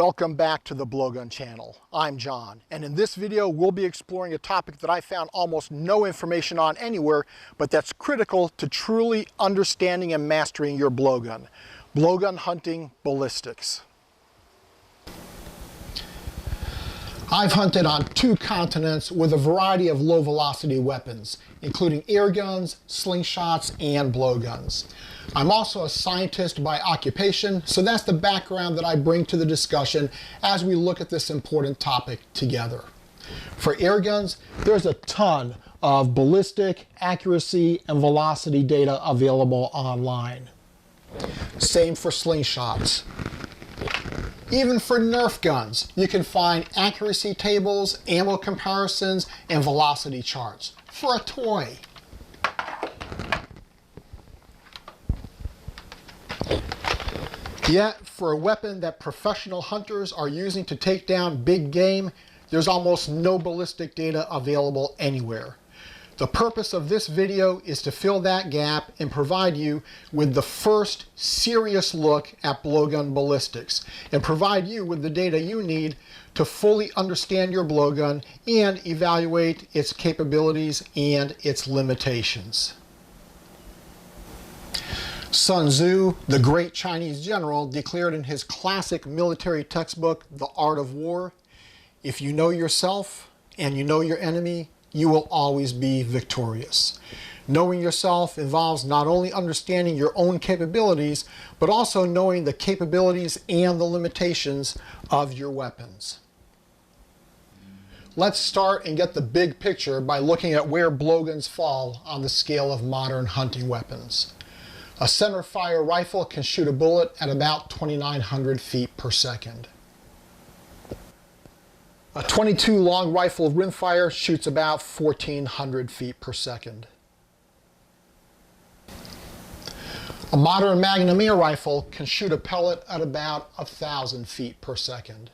Welcome back to the Blowgun channel. I'm John, and in this video we'll be exploring a topic that I found almost no information on anywhere, but that's critical to truly understanding and mastering your blowgun. Blowgun hunting ballistics. I've hunted on 2 continents with a variety of low velocity weapons, including air guns, slingshots, and blowguns. I'm also a scientist by occupation, so that's the background that I bring to the discussion as we look at this important topic together. For air guns, there's a ton of ballistic, accuracy, and velocity data available online. Same for slingshots. Even for Nerf guns, you can find accuracy tables, ammo comparisons, and velocity charts for a toy. Yet, for a weapon that professional hunters are using to take down big game, there's almost no ballistic data available anywhere. The purpose of this video is to fill that gap and provide you with the first serious look at blowgun ballistics and provide you with the data you need to fully understand your blowgun and evaluate its capabilities and its limitations. Sun Tzu, the great Chinese general, declared in his classic military textbook, The Art of War, "If you know yourself and you know your enemy, you will always be victorious." Knowing yourself involves not only understanding your own capabilities, but also knowing the capabilities and the limitations of your weapons. Let's start and get the big picture by looking at where blowguns fall on the scale of modern hunting weapons. A centerfire rifle can shoot a bullet at about 2,900 feet per second. A .22 long rifle rimfire shoots about 1,400 feet per second. A modern Magnum air rifle can shoot a pellet at about 1,000 feet per second.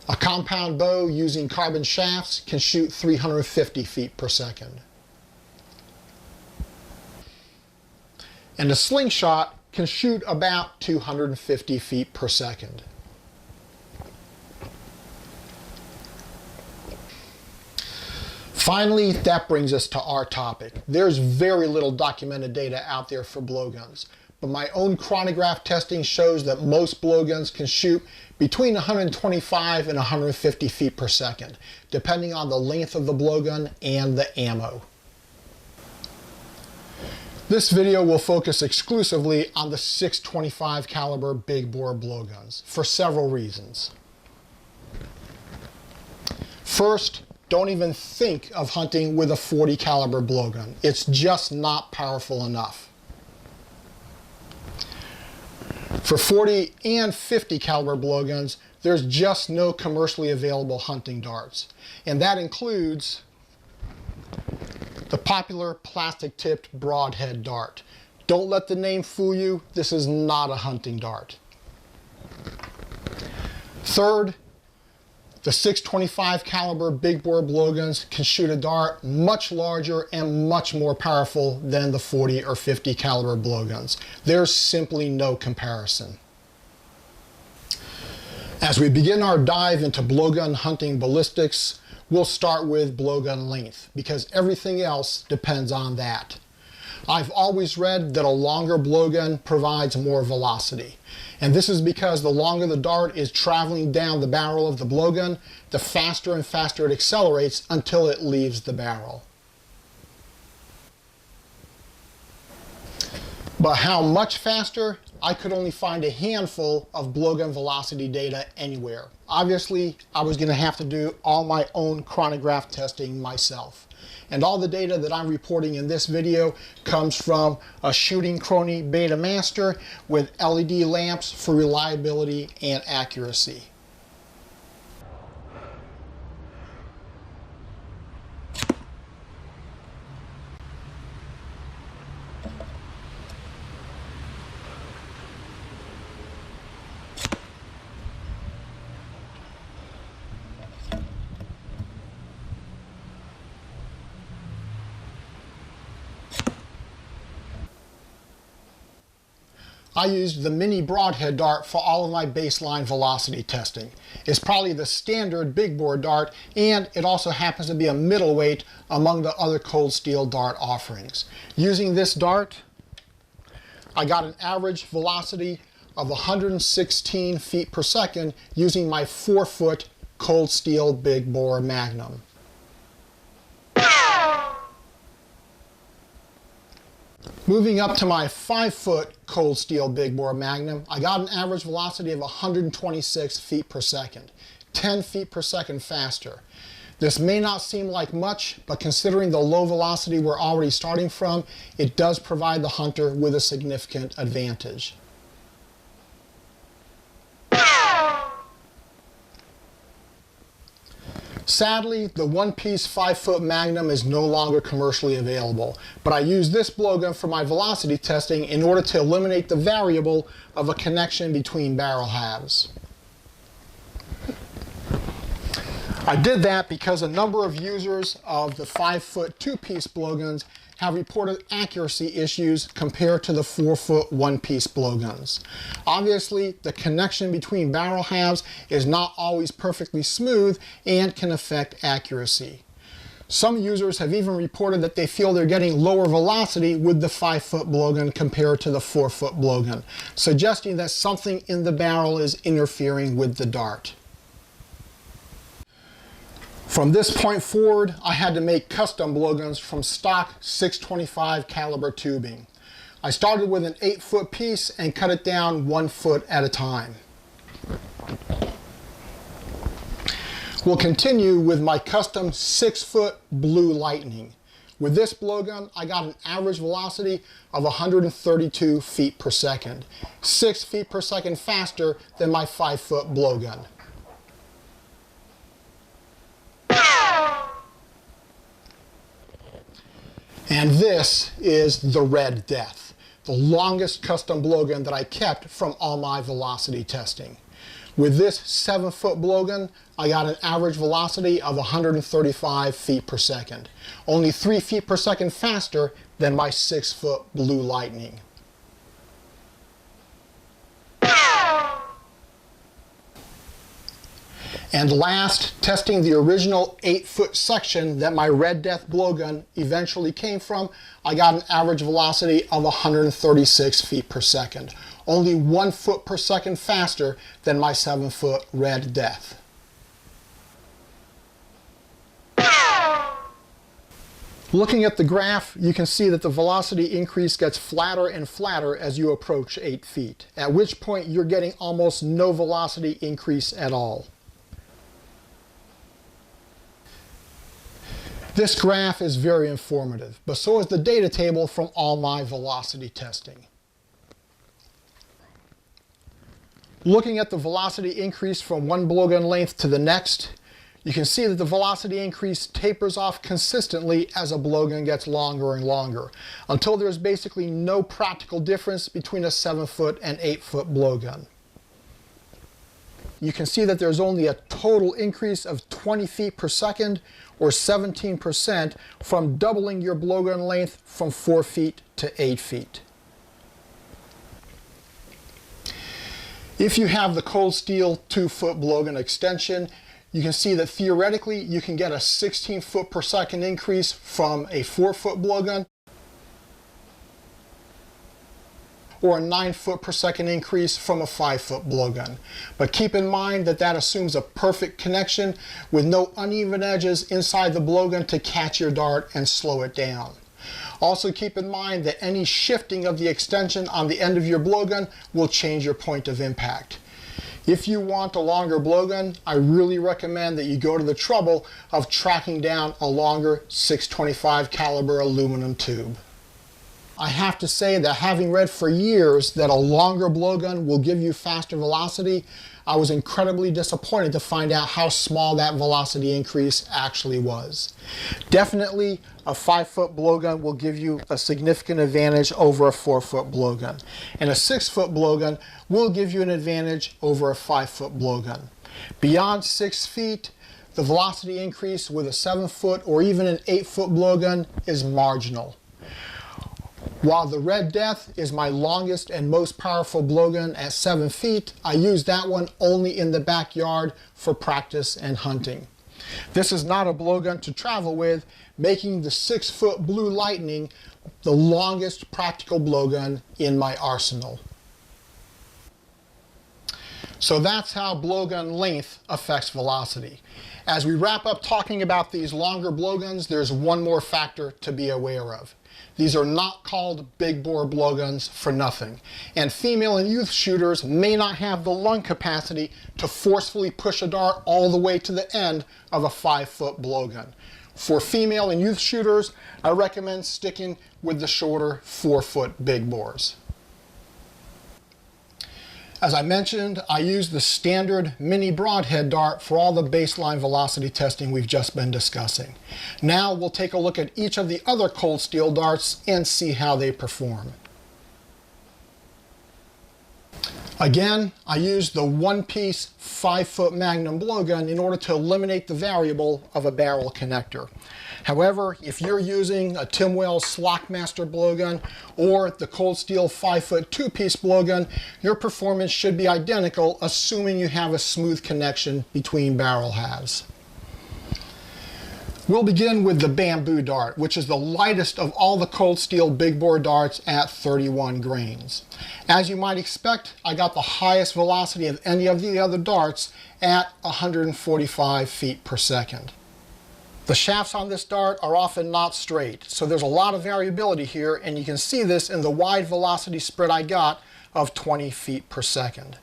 A compound bow using carbon shafts can shoot 350 feet per second. And a slingshot can shoot about 250 feet per second. Finally, that brings us to our topic. There's very little documented data out there for blowguns, but my own chronograph testing shows that most blowguns can shoot between 125 and 150 feet per second, depending on the length of the blowgun and the ammo. This video will focus exclusively on the .625 caliber big bore blowguns for several reasons. First, don't even think of hunting with a .40 caliber blowgun. It's just not powerful enough. For .40 and .50 caliber blowguns, there's just no commercially available hunting darts, and that includes the popular plastic-tipped broadhead dart. Don't let the name fool you. This is not a hunting dart. Third, the .625 caliber big bore blowguns can shoot a dart much larger and much more powerful than the .40 or .50 caliber blowguns. There's simply no comparison. As we begin our dive into blowgun hunting ballistics, we'll start with blowgun length, because everything else depends on that. I've always read that a longer blowgun provides more velocity. And this is because the longer the dart is traveling down the barrel of the blowgun, the faster and faster it accelerates until it leaves the barrel. But how much faster? I could only find a handful of blowgun velocity data anywhere. Obviously, I was going to have to do all my own chronograph testing myself. And all the data that I'm reporting in this video comes from a Shooting Crony Beta Master with LED lamps for reliability and accuracy. I used the mini broadhead dart for all of my baseline velocity testing. It's probably the standard big bore dart, and it also happens to be a middleweight among the other Cold Steel dart offerings. Using this dart, I got an average velocity of 116 feet per second using my 4-foot Cold Steel big bore Magnum. Moving up to my 5-foot Cold Steel big bore Magnum, I got an average velocity of 126 feet per second, 10 feet per second faster. This may not seem like much, but considering the low velocity we're already starting from, it does provide the hunter with a significant advantage. Sadly, the one-piece 5-foot Magnum is no longer commercially available, but I use this blowgun for my velocity testing in order to eliminate the variable of a connection between barrel halves. I did that because a number of users of the 5-foot 2-piece blowguns have reported accuracy issues compared to the 4-foot 1-piece blowguns. Obviously, the connection between barrel halves is not always perfectly smooth and can affect accuracy. Some users have even reported that they feel they're getting lower velocity with the 5-foot blowgun compared to the 4-foot blowgun, suggesting that something in the barrel is interfering with the dart. From this point forward, I had to make custom blowguns from stock 625 caliber tubing. I started with an 8-foot piece and cut it down 1 foot at a time. We'll continue with my custom 6-foot Blue Lightning. With this blowgun, I got an average velocity of 132 feet per second, 6 feet per second faster than my 5-foot blowgun. And this is the Red Death, the longest custom blowgun that I kept from all my velocity testing. With this 7-foot blowgun, I got an average velocity of 135 feet per second, only 3 feet per second faster than my 6-foot Blue Lightning. And last, testing the original 8-foot section that my Red Death blowgun eventually came from, I got an average velocity of 136 feet per second, only 1 foot per second faster than my 7-foot Red Death. Looking at the graph, you can see that the velocity increase gets flatter and flatter as you approach 8 feet, at which point you're getting almost no velocity increase at all. This graph is very informative, but so is the data table from all my velocity testing. Looking at the velocity increase from one blowgun length to the next, you can see that the velocity increase tapers off consistently as a blowgun gets longer and longer, until there's basically no practical difference between a 7-foot and 8-foot blowgun. You can see that there's only a total increase of 20 feet per second, or 17%, from doubling your blowgun length from 4 feet to 8 feet. If you have the Cold Steel 2-foot blowgun extension, you can see that theoretically you can get a 16 foot per second increase from a 4-foot blowgun, or a 9 foot per second increase from a 5-foot blowgun. But keep in mind that that assumes a perfect connection with no uneven edges inside the blowgun to catch your dart and slow it down. Also keep in mind that any shifting of the extension on the end of your blowgun will change your point of impact. If you want a longer blowgun, I really recommend that you go to the trouble of tracking down a longer 625 caliber aluminum tube. I have to say that having read for years that a longer blowgun will give you faster velocity, I was incredibly disappointed to find out how small that velocity increase actually was. Definitely, a 5-foot blowgun will give you a significant advantage over a 4-foot blowgun, and a 6-foot blowgun will give you an advantage over a 5-foot blowgun. Beyond 6 feet, the velocity increase with a 7-foot or even an 8-foot blowgun is marginal. While the Red Death is my longest and most powerful blowgun at 7 feet, I use that one only in the backyard for practice and hunting. This is not a blowgun to travel with, making the 6-foot Blue Lightning the longest practical blowgun in my arsenal. So that's how blowgun length affects velocity. As we wrap up talking about these longer blowguns, there's one more factor to be aware of. These are not called big bore blowguns for nothing, and female and youth shooters may not have the lung capacity to forcefully push a dart all the way to the end of a 5-foot blowgun. For female and youth shooters, I recommend sticking with the shorter 4-foot big bores. As I mentioned, I use the standard mini broadhead dart for all the baseline velocity testing we've just been discussing. Now we'll take a look at each of the other cold steel darts and see how they perform. Again, I use the one-piece 5-foot Magnum blowgun in order to eliminate the variable of a barrel connector. However, if you're using a Tim Wells Slockmaster blowgun or the Cold Steel 5-foot 2-piece blowgun, your performance should be identical, assuming you have a smooth connection between barrel halves. We'll begin with the Bamboo Dart, which is the lightest of all the Cold Steel big bore darts at 31 grains. As you might expect, I got the highest velocity of any of the other darts at 145 feet per second. The shafts on this dart are often not straight, so there's a lot of variability here, and you can see this in the wide velocity spread I got of 20 feet per second.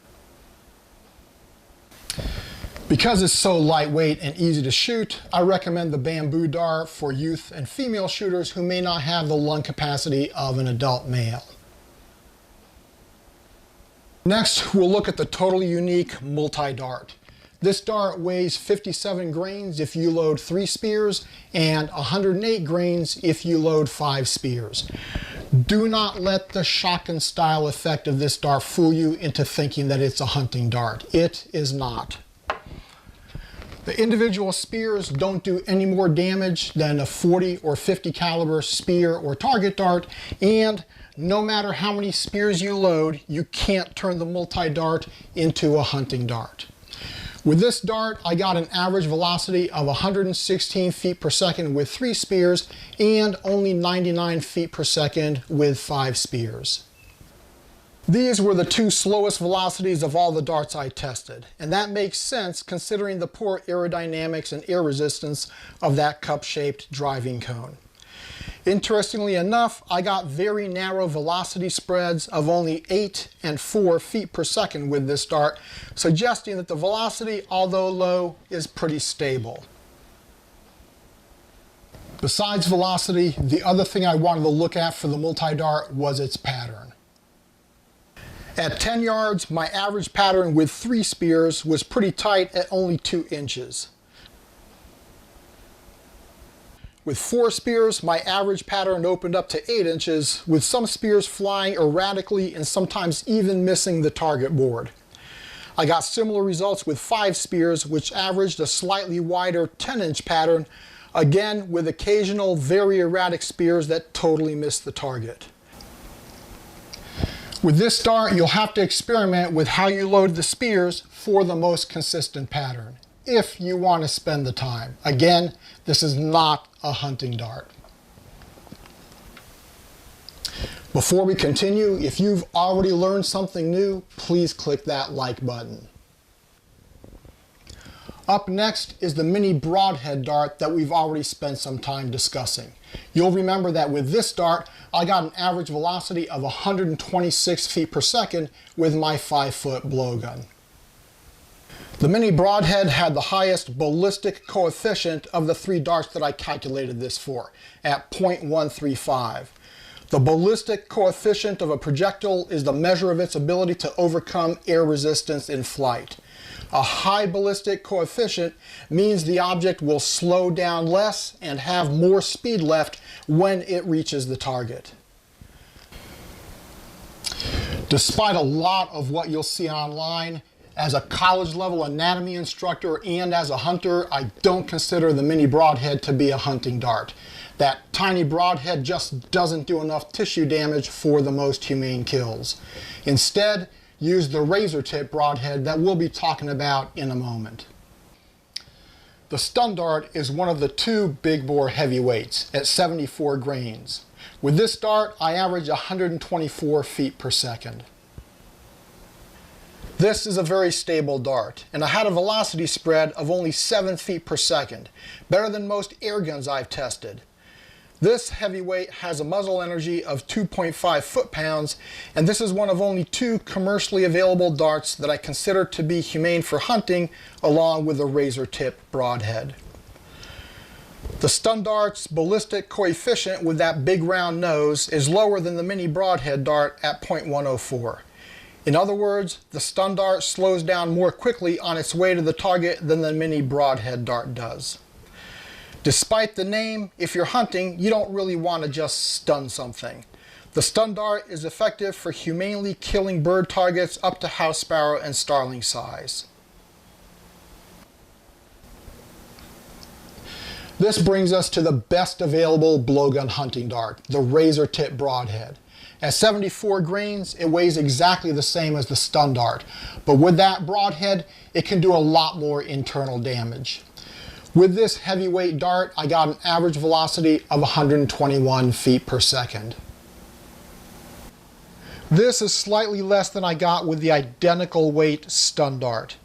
Because it's so lightweight and easy to shoot, I recommend the Bamboo Dart for youth and female shooters who may not have the lung capacity of an adult male. Next, we'll look at the totally unique multi-dart. This dart weighs 57 grains if you load 3 spears and 108 grains if you load 5 spears. Do not let the shotgun style effect of this dart fool you into thinking that it's a hunting dart. It is not. The individual spears don't do any more damage than a 40 or 50 caliber spear or target dart, and no matter how many spears you load, you can't turn the multi-dart into a hunting dart. With this dart, I got an average velocity of 116 feet per second with 3 spears and only 99 feet per second with 5 spears. These were the 2 slowest velocities of all the darts I tested, and that makes sense considering the poor aerodynamics and air resistance of that cup-shaped driving cone. Interestingly enough, I got very narrow velocity spreads of only 8 and 4 feet per second with this dart, suggesting that the velocity, although low, is pretty stable. Besides velocity, the other thing I wanted to look at for the multi-dart was its pattern. At 10 yards, my average pattern with 3 spears was pretty tight at only 2 inches. With 4 spears, my average pattern opened up to 8 inches, with some spears flying erratically and sometimes even missing the target board. I got similar results with 5 spears, which averaged a slightly wider 10-inch pattern, again with occasional very erratic spears that totally missed the target. With this dart, you'll have to experiment with how you load the spears for the most consistent pattern, if you want to spend the time. Again, this is not a hunting dart. Before we continue, if you've already learned something new, please click that like button. Up next is the mini broadhead dart that we've already spent some time discussing. You'll remember that with this dart, I got an average velocity of 126 feet per second with my 5-foot blowgun. The mini broadhead had the highest ballistic coefficient of the 3 darts that I calculated this for, at 0.135. The ballistic coefficient of a projectile is the measure of its ability to overcome air resistance in flight. A high ballistic coefficient means the object will slow down less and have more speed left when it reaches the target. Despite a lot of what you'll see online, As a college level anatomy instructor and as a hunter, I don't consider the mini broadhead to be a hunting dart. That tiny broadhead just doesn't do enough tissue damage for the most humane kills. Instead, use the razor tip broadhead that we'll be talking about in a moment. The stun dart is one of the two big bore heavyweights at 74 grains. With this dart, I average 124 feet per second. This is a very stable dart, and I had a velocity spread of only 7 feet per second, better than most air guns I've tested. This heavyweight has a muzzle energy of 2.5 foot-pounds, and this is one of only two commercially available darts that I consider to be humane for hunting, along with a razor tip broadhead. The stun dart's ballistic coefficient with that big round nose is lower than the mini broadhead dart at 0.104. In other words, the stun dart slows down more quickly on its way to the target than the mini broadhead dart does. Despite the name, if you're hunting, you don't really want to just stun something. The stun dart is effective for humanely killing bird targets up to house sparrow and starling size. This brings us to the best available blowgun hunting dart, the razor tip broadhead. At 74 grains, it weighs exactly the same as the stun dart, but with that broadhead, it can do a lot more internal damage. With this heavyweight dart, I got an average velocity of 121 feet per second. This is slightly less than I got with the identical weight stun dart.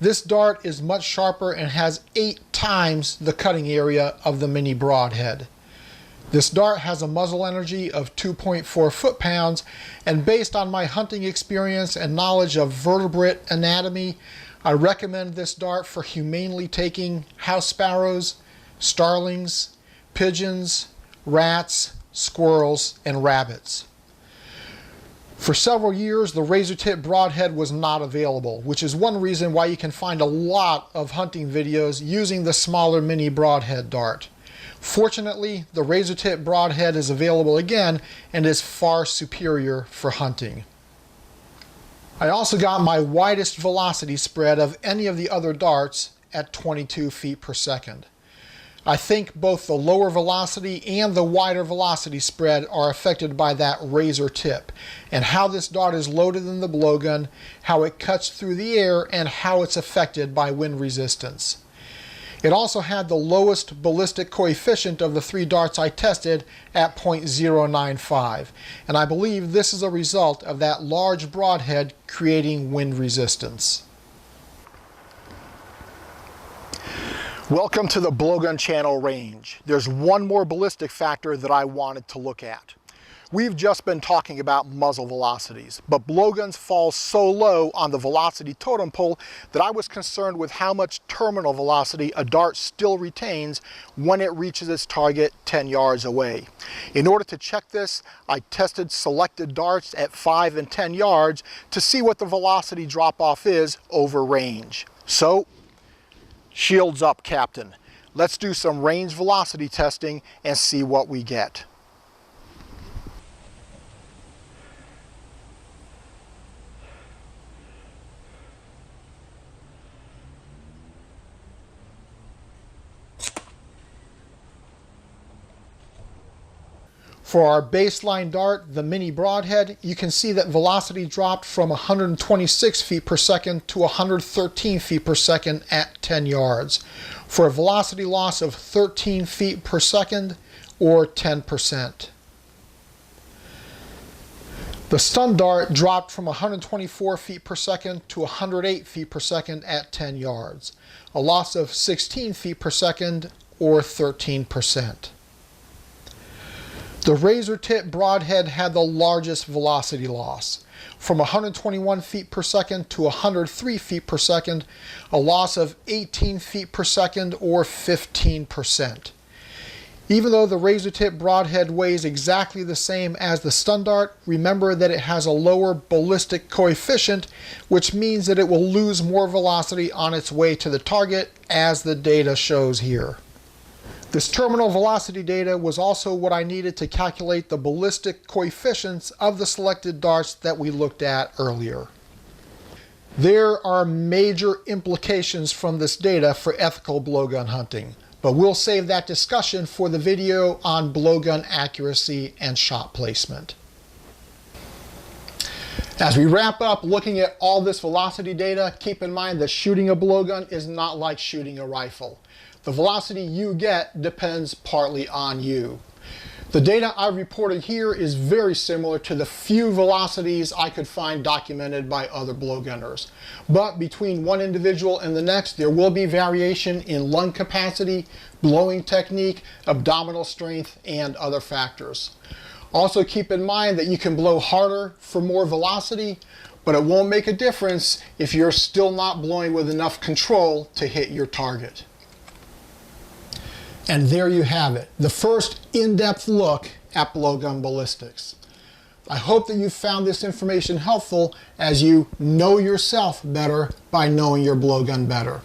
This dart is much sharper and has 8 times the cutting area of the mini broadhead. This dart has a muzzle energy of 2.4 foot-pounds, and based on my hunting experience and knowledge of vertebrate anatomy, I recommend this dart for humanely taking house sparrows, starlings, pigeons, rats, squirrels, and rabbits. For several years, the razor tip broadhead was not available, which is one reason why you can find a lot of hunting videos using the smaller mini broadhead dart. Fortunately, the razor tip broadhead is available again and is far superior for hunting. I also got my widest velocity spread of any of the other darts at 22 feet per second. I think both the lower velocity and the wider velocity spread are affected by that razor tip, and how this dart is loaded in the blowgun, how it cuts through the air, and how it's affected by wind resistance. It also had the lowest ballistic coefficient of the 3 darts I tested at 0.095, and I believe this is a result of that large broadhead creating wind resistance. Welcome to the Blowgun Channel range. There's one more ballistic factor that I wanted to look at. We've just been talking about muzzle velocities, but blowguns fall so low on the velocity totem pole that I was concerned with how much terminal velocity a dart still retains when it reaches its target 10 yards away. In order to check this, I tested selected darts at 5 and 10 yards to see what the velocity drop-off is over range. So, shields up, Captain. Let's do some range velocity testing and see what we get. For our baseline dart, the mini broadhead, you can see that velocity dropped from 126 feet per second to 113 feet per second at 10 yards, for a velocity loss of 13 feet per second or 10%. The stun dart dropped from 124 feet per second to 108 feet per second at 10 yards, a loss of 16 feet per second or 13%. The razor tip broadhead had the largest velocity loss, from 121 feet per second to 103 feet per second, a loss of 18 feet per second or 15%. Even though the razor tip broadhead weighs exactly the same as the stun dart, remember that it has a lower ballistic coefficient, which means that it will lose more velocity on its way to the target, as the data shows here. This terminal velocity data was also what I needed to calculate the ballistic coefficients of the selected darts that we looked at earlier. There are major implications from this data for ethical blowgun hunting, but we'll save that discussion for the video on blowgun accuracy and shot placement. As we wrap up looking at all this velocity data, keep in mind that shooting a blowgun is not like shooting a rifle. The velocity you get depends partly on you. The data I reported here is very similar to the few velocities I could find documented by other blowgunners. But between one individual and the next, there will be variation in lung capacity, blowing technique, abdominal strength, and other factors. Also keep in mind that you can blow harder for more velocity, but it won't make a difference if you're still not blowing with enough control to hit your target. And there you have it, the first in-depth look at blowgun ballistics. I hope that you found this information helpful as you know yourself better by knowing your blowgun better.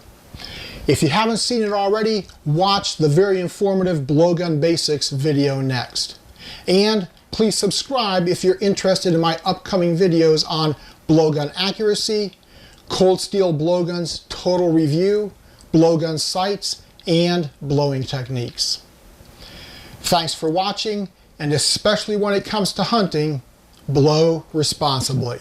If you haven't seen it already, watch the very informative Blowgun Basics video next. And please subscribe if you're interested in my upcoming videos on blowgun accuracy, cold steel blowguns total review, blowgun sights, and blowing techniques. Thanks for watching, and especially when it comes to hunting, blow responsibly.